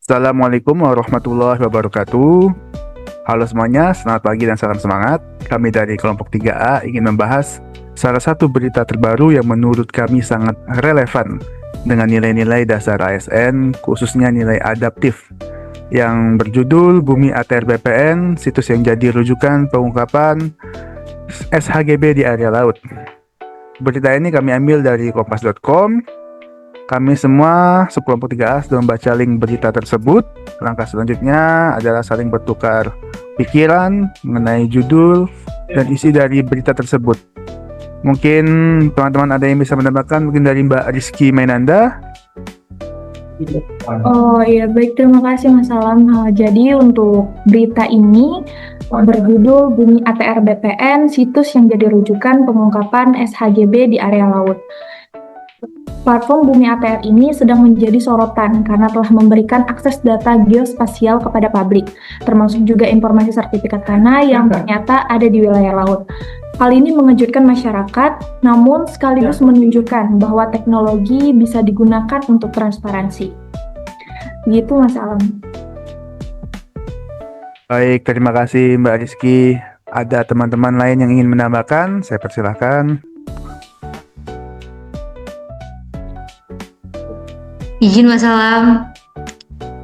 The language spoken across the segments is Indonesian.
Assalamualaikum warahmatullahi wabarakatuh. Halo semuanya, selamat pagi dan salam semangat. Kami dari kelompok 3A ingin membahas salah satu berita terbaru yang menurut kami sangat relevan dengan nilai-nilai dasar ASN, khususnya nilai adaptif, yang berjudul Bumi ATR BPN, situs yang jadi rujukan pengungkapan SHGB di area laut. Berita ini kami ambil dari kompas.com. Kami semua sekelompok 3A sudah membaca link berita tersebut. Langkah selanjutnya adalah saling bertukar pikiran mengenai judul dan isi dari berita tersebut. Mungkin teman-teman ada yang bisa menambahkan, mungkin dari Mbak Rizky Mainanda. Oh iya, baik, terima kasih Mas Alam. Jadi untuk berita ini berjudul Bumi ATR BPN, situs yang jadi rujukan pengungkapan SHGB di area laut. Platform Bumi ATR ini sedang menjadi sorotan karena telah memberikan akses data geospasial kepada publik, termasuk juga informasi sertifikat tanah yang ternyata ada di wilayah laut. Hal ini mengejutkan masyarakat, namun sekaligus menunjukkan bahwa teknologi bisa digunakan untuk transparansi. Gitu Mas Alam. Baik, terima kasih Mbak Rizky. Ada teman-teman lain yang ingin menambahkan? Saya persilahkan. Izin Mas Alam,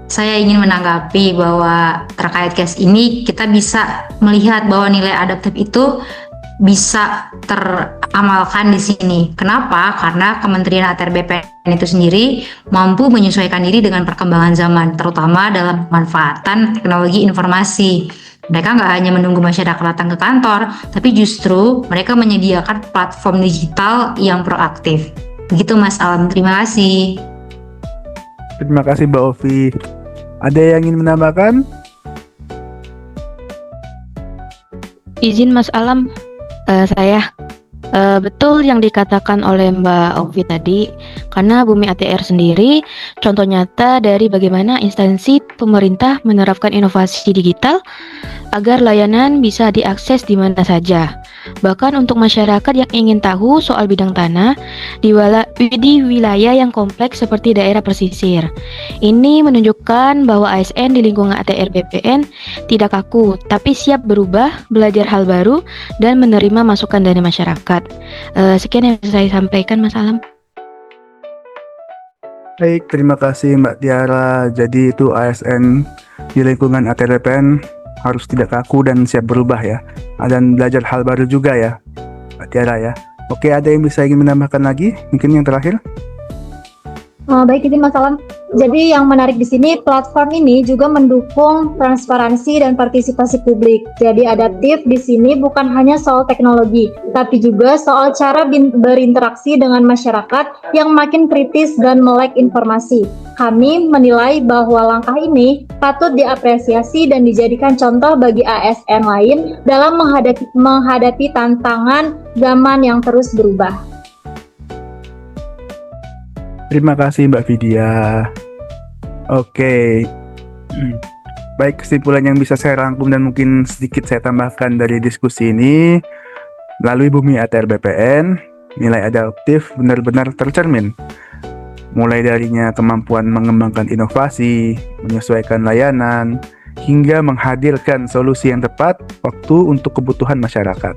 saya ingin menanggapi bahwa terkait case ini kita bisa melihat bahwa nilai adaptif itu bisa teramalkan di sini. Kenapa? Karena Kementerian ATR BPN itu sendiri mampu menyesuaikan diri dengan perkembangan zaman, terutama dalam pemanfaatan teknologi informasi. Mereka nggak hanya menunggu masyarakat datang ke kantor, tapi justru mereka menyediakan platform digital yang proaktif. Begitu Mas Alam, terima kasih. Terima kasih Mbak Ovi. Ada yang ingin menambahkan? Izin Mas Alam, saya betul yang dikatakan oleh Mbak Ovi tadi, karena Bumi ATR sendiri contoh nyata dari bagaimana instansi pemerintah menerapkan inovasi digital agar layanan bisa diakses di mana saja. Bahkan untuk masyarakat yang ingin tahu soal bidang tanah di wilayah yang kompleks seperti daerah pesisir. Ini menunjukkan bahwa ASN di lingkungan ATR BPN tidak kaku, tapi siap berubah, belajar hal baru, dan menerima masukan dari masyarakat. Sekian yang bisa saya sampaikan, Mas Alam. Baik, terima kasih Mbak Tiara. Jadi itu ASN di lingkungan ATR BPN harus tidak kaku dan siap berubah ya, dan belajar hal baru juga ya Mbak Tiara ya. Oke, ada yang bisa ingin menambahkan lagi? Mungkin yang terakhir? Baik, izin Mas Alam. Jadi yang menarik di sini, platform ini juga mendukung transparansi dan partisipasi publik. Jadi adaptif di sini bukan hanya soal teknologi, tapi juga soal cara berinteraksi dengan masyarakat yang makin kritis dan melek informasi. Kami menilai bahwa langkah ini patut diapresiasi dan dijadikan contoh bagi ASN lain dalam menghadapi tantangan zaman yang terus berubah. Terima kasih Mbak Vidya. Oke. Baik, kesimpulan yang bisa saya rangkum dan mungkin sedikit saya tambahkan dari diskusi ini, melalui Bumi ATR BPN, nilai adaptif benar-benar tercermin. Mulai darinya kemampuan mengembangkan inovasi, menyesuaikan layanan, hingga menghadirkan solusi yang tepat waktu untuk kebutuhan masyarakat.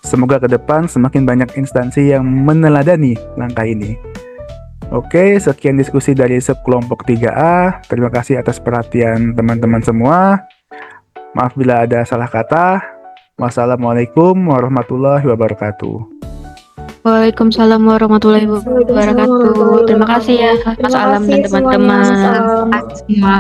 Semoga ke depan semakin banyak instansi yang meneladani langkah ini. Oke, sekian diskusi dari sekelompok 3A. Terima kasih atas perhatian teman-teman semua. Maaf bila ada salah kata. Wassalamualaikum warahmatullahi wabarakatuh. Waalaikumsalam warahmatullahi wabarakatuh. Terima kasih ya Mas Alam dan teman-teman. Terima kasih semua.